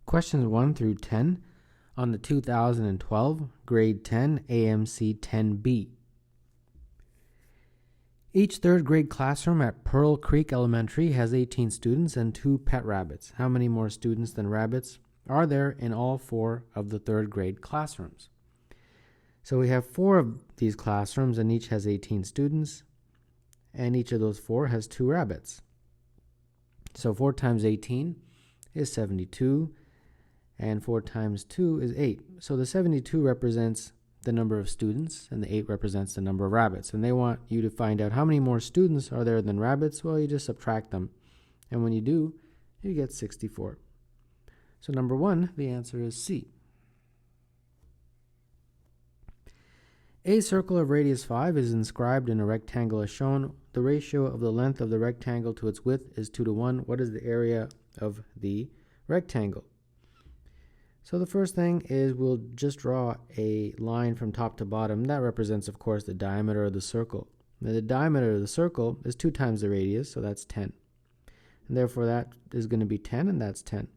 Questions 1 through 10 on the 2012 Grade 10 AMC 10B. Each third grade classroom at Pearl Creek Elementary has 18 students and 2 pet rabbits. How many more students than rabbits are there in all 4 of the third grade classrooms? So we have 4 of these classrooms and each has 18 students, and each of those 4 has 2 rabbits. So 4 times 18 is 72, and 4 times 2 is 8. So the 72 represents the number of students, and the 8 represents the number of rabbits. And they want you to find out how many more students are there than rabbits. Well, you just subtract them. And when you do, you get 64. So number 1, the answer is C. A circle of radius 5 is inscribed in a rectangle as shown. The ratio of the length of the rectangle to its width is 2 to 1. What is the area of the rectangle? So the first thing is we'll just draw a line from top to bottom. That represents, of course, the diameter of the circle. Now, the diameter of the circle is 2 times the radius, so that's 10. And therefore, that is going to be 10, and that's 10.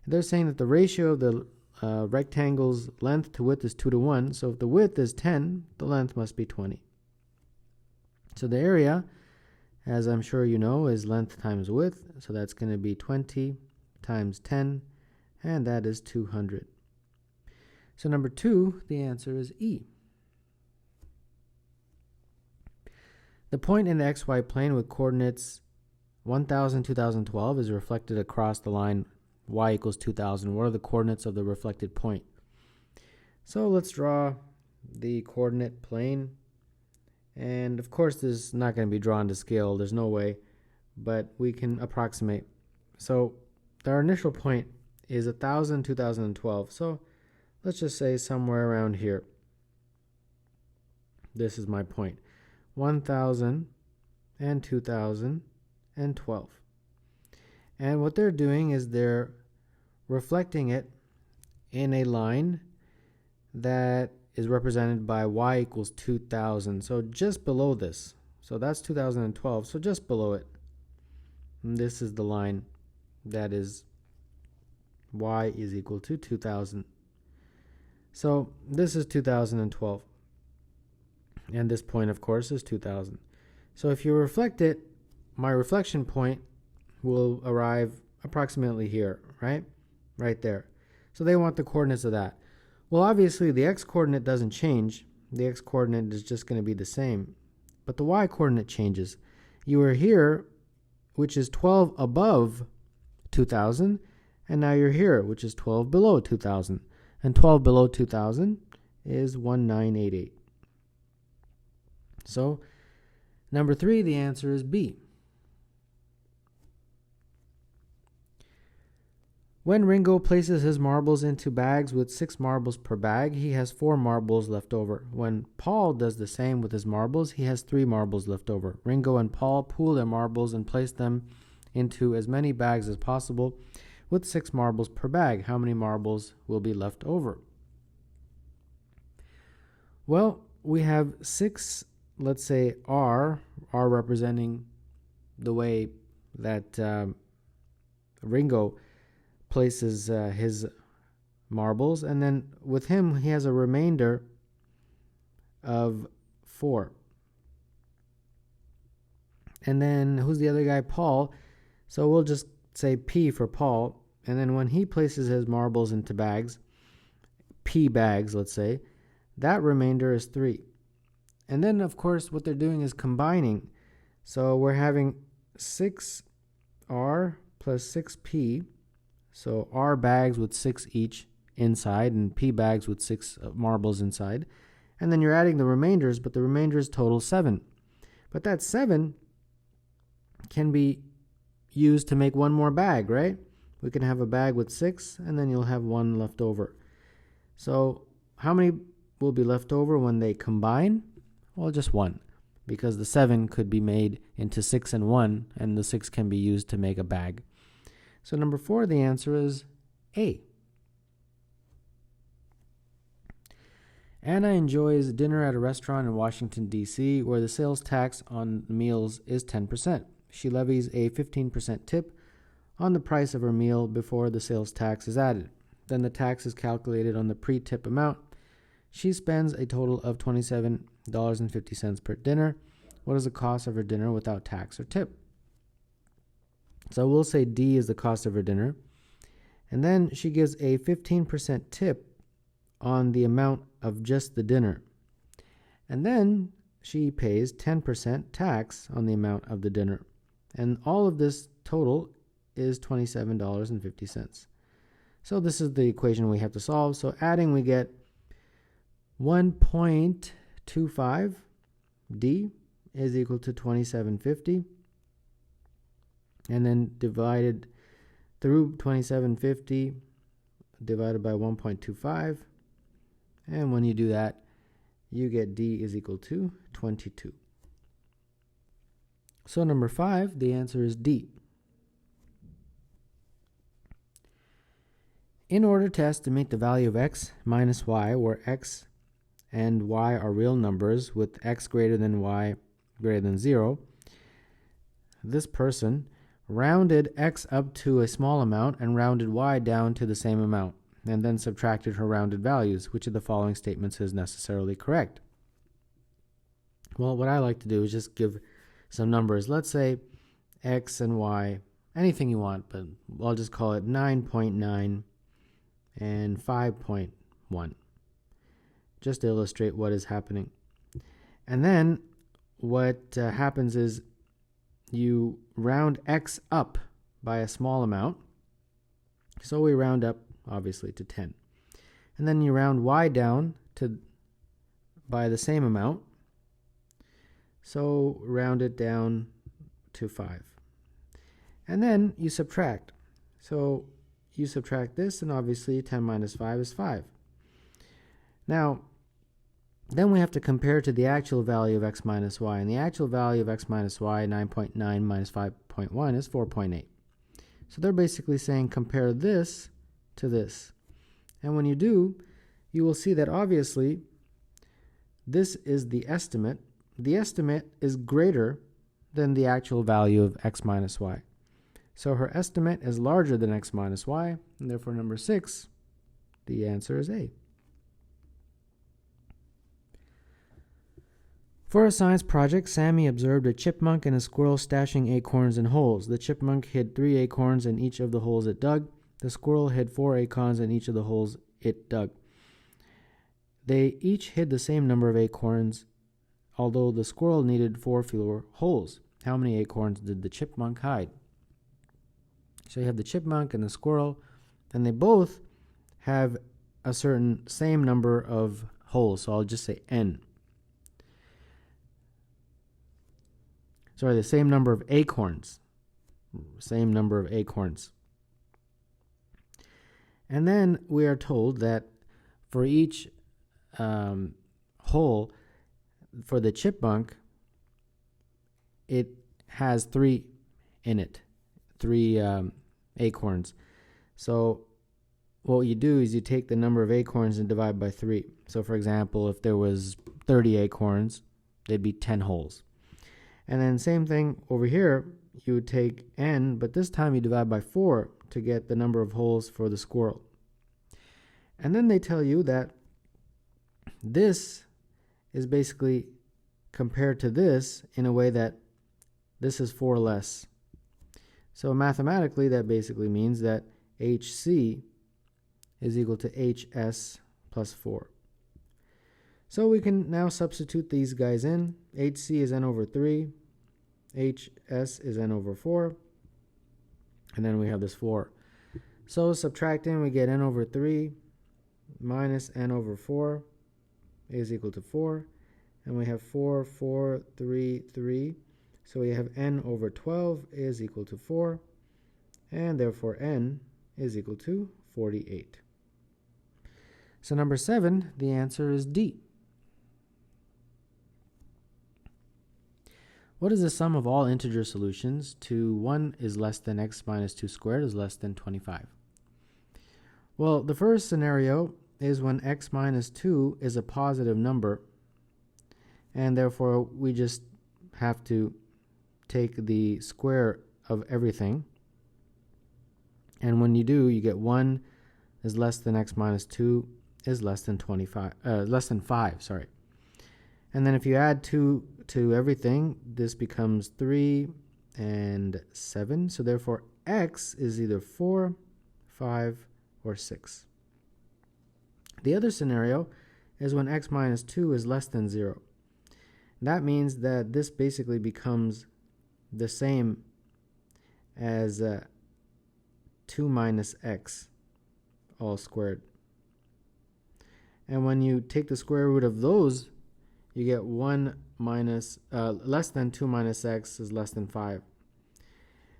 And they're saying that the ratio of the rectangle's length to width is 2 to 1. So if the width is 10, the length must be 20. So the area, as I'm sure you know, is length times width. So that's going to be 20 times 10. And that is 200. So number 2, the answer is E. The point in the xy plane with coordinates 1000, 2012 is reflected across the line y equals 2000. What are the coordinates of the reflected point? So let's draw the coordinate plane. And of course, this is not going to be drawn to scale. There's no way. But we can approximate. So our initial point is 1000, 2012. So let's just say somewhere around here. This is my point. 1000 and 2012. And what they're doing is they're reflecting it in a line that is represented by y equals 2000. So just below this. So that's 2012. So just below it. And this is the line that is y is equal to 2000. So this is 2012. And this point, of course, is 2000. So if you reflect it, my reflection point will arrive approximately here, right? Right there. So they want the coordinates of that. Well, obviously, the x-coordinate doesn't change. The x-coordinate is just going to be the same. But the y-coordinate changes. You are here, which is 12 above 2000. And now you're here, which is 12 below 2000. And 12 below 2000 is 1988. So, number 3, the answer is B. When Ringo places his marbles into bags with 6 marbles per bag, he has 4 marbles left over. When Paul does the same with his marbles, he has 3 marbles left over. Ringo and Paul pool their marbles and place them into as many bags as possible with 6 marbles per bag. How many marbles will be left over? Well, we have 6, let's say R representing the way that Ringo places his marbles, and then with him he has a remainder of 4. And then who's the other guy? Paul. So we'll just say P for Paul, and then when he places his marbles into bags, P bags, let's say, that remainder is 3. And then, of course, what they're doing is combining. So we're having 6R plus 6P, so R bags with 6 each inside, and P bags with 6 marbles inside. And then you're adding the remainders, but the remainders total 7. But that 7 can be used to make one more bag, right? We can have a bag with 6, and then you'll have 1 left over. So how many will be left over when they combine? Well, just 1, because the 7 could be made into 6 and 1, and the 6 can be used to make a bag. So number 4, the answer is A. Anna enjoys dinner at a restaurant in Washington, D.C., where the sales tax on meals is 10%. She levies a 15% tip. on the price of her meal before the sales tax is added. Then the tax is calculated on the pre-tip amount. She spends a total of $27.50 per dinner. What is the cost of her dinner without tax or tip? So we'll say D is the cost of her dinner. And then she gives a 15% tip on the amount of just the dinner. And then she pays 10% tax on the amount of the dinner. And all of this total is $27.50. So this is the equation we have to solve. So adding, we get 1.25 D is equal to 2750. And then divided through 2750 divided by 1.25. And when you do that, you get D is equal to 22. So number 5, the answer is D. In order to estimate the value of x minus y, where x and y are real numbers with x greater than y greater than 0, this person rounded x up to a small amount and rounded y down to the same amount, and then subtracted her rounded values. Which of the following statements is necessarily correct? Well, what I like to do is just give some numbers. Let's say x and y, anything you want, but I'll just call it 9.9 and 5.1, just to illustrate what is happening. And then what happens is you round x up by a small amount. So we round up, obviously, to 10. And then you round y down by the same amount. So round it down to 5. And then you subtract. So you subtract this, and obviously 10 minus 5 is 5. Now, then we have to compare to the actual value of x minus y. And the actual value of x minus y, 9.9 minus 5.1, is 4.8. So they're basically saying compare this to this. And when you do, you will see that obviously this is the estimate. The estimate is greater than the actual value of x minus y. So her estimate is larger than x minus y, and therefore number 6, the answer is A. For a science project, Sammy observed a chipmunk and a squirrel stashing acorns in holes. The chipmunk hid 3 acorns in each of the holes it dug. The squirrel hid 4 acorns in each of the holes it dug. They each hid the same number of acorns, although the squirrel needed 4 fewer holes. How many acorns did the chipmunk hide? So you have the chipmunk and the squirrel, and they both have a certain same number of holes. So I'll just say N. Sorry, the same number of acorns. Same number of acorns. And then we are told that for each hole, for the chipmunk, it has 3 in it. 3 acorns. So what you do is you take the number of acorns and divide by 3. So for example, if there was 30 acorns, there'd be 10 holes. And then same thing over here, you would take N, but this time you divide by 4 to get the number of holes for the squirrel. And then they tell you that this is basically compared to this in a way that this is 4 less. So mathematically, that basically means that HC is equal to HS plus 4. So we can now substitute these guys in. HC is N over 3. HS is N over 4. And then we have this 4. So subtracting, we get N over 3 minus N over 4 is equal to 4. And we have 4, 4, 3, 3. So we have N over 12 is equal to 4. And therefore N is equal to 48. So number 7, the answer is D. What is the sum of all integer solutions to 1 is less than x minus 2 squared is less than 25? Well, the first scenario is when x minus 2 is a positive number, and therefore we just have to take the square of everything. And when you do, you get 1 is less than x minus 2 is less than 5, sorry. And then if you add 2 to everything, this becomes 3 and 7. So therefore, x is either 4, 5, or 6. The other scenario is when x minus 2 is less than 0. That means that this basically becomes the same as 2 minus x all squared. And when you take the square root of those, you get 1 minus, less than 2 minus x is less than 5.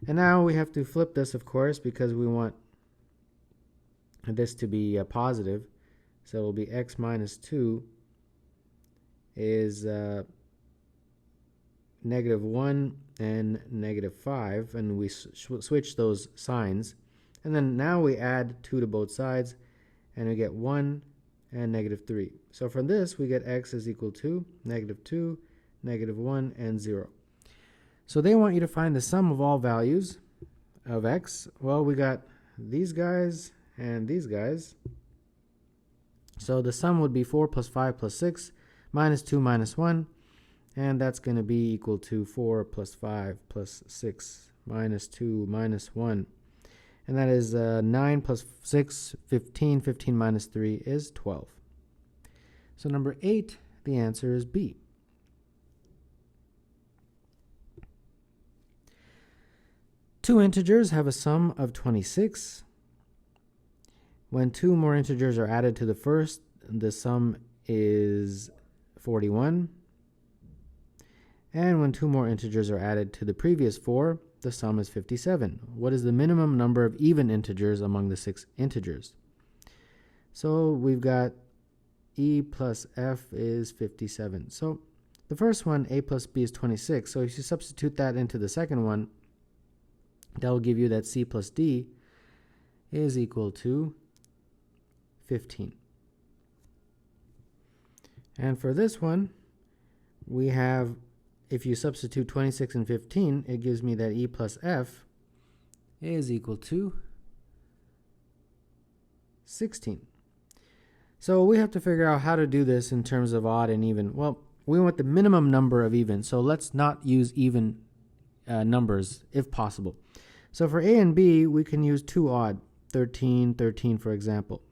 And now we have to flip this, of course, because we want this to be positive. So it will be x minus 2 is negative 1 and negative 5, and we switch those signs. And then now we add 2 to both sides, and we get 1 and negative 3. So from this, we get x is equal to negative 2, negative 1, and 0. So they want you to find the sum of all values of x. Well, we got these guys and these guys. So the sum would be 4 plus 5 plus 6 minus 2 minus 1. And that's going to be equal to 4 plus 5 plus 6 minus 2 minus 1. And that is 9 plus 6, 15. 15 minus 3 is 12. So number 8, the answer is B. Two integers have a sum of 26. When 2 more integers are added to the first, the sum is 41. And when 2 more integers are added to the previous 4, the sum is 57. What is the minimum number of even integers among the 6 integers? So we've got e plus f is 57. So the first one, a plus b, is 26. So if you substitute that into the second one, that will give you that c plus d is equal to 15. And for this one, we have, if you substitute 26 and 15, it gives me that e plus f is equal to 16. So we have to figure out how to do this in terms of odd and even. Well, we want the minimum number of even, so let's not use even numbers if possible. So for a and b, we can use 2 odd, 13, 13 for example.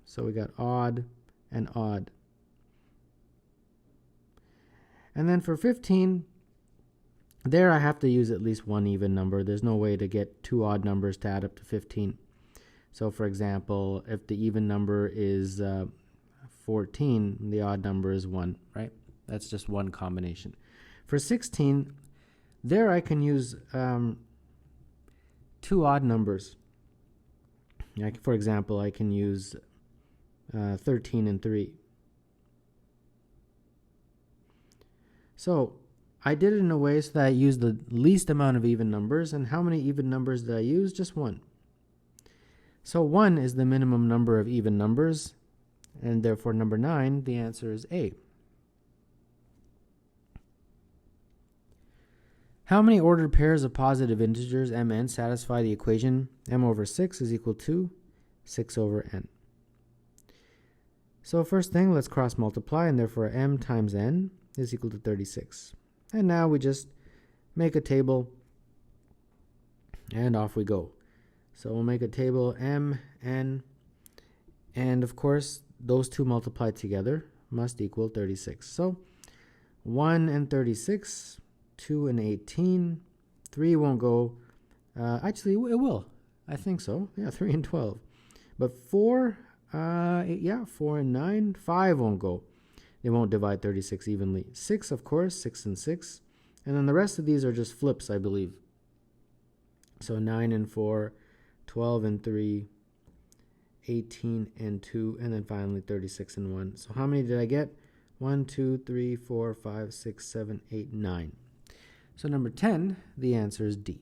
So we got odd and odd. And then for 15, there I have to use at least 1 even number. There's no way to get 2 odd numbers to add up to 15. So for example, if the even number is 14, the odd number is 1, right? That's just one combination. For 16, there I can use 2 odd numbers. For example, I can use 13 and 3. So I did it in a way so that I used the least amount of even numbers. And how many even numbers did I use? Just 1. So 1 is the minimum number of even numbers, and therefore number 9, the answer is A. How many ordered pairs of positive integers mn satisfy the equation m over 6 is equal to 6 over n? So first thing, let's cross multiply, and therefore m times n is equal to 36. And now we just make a table, and off we go. So we'll make a table m, n, and of course those two multiplied together must equal 36. So 1 and 36, 2 and 18, 3 won't go. Actually, it will. I think so. Yeah, 3 and 12. But 4, 4 and 9, 5 won't go. They won't divide 36 evenly. 6, of course, 6 and 6. And then the rest of these are just flips, I believe. So 9 and 4, 12 and 3, 18 and 2, and then finally 36 and 1. So how many did I get? 1, 2, 3, 4, 5, 6, 7, 8, 9. So number 10, the answer is D.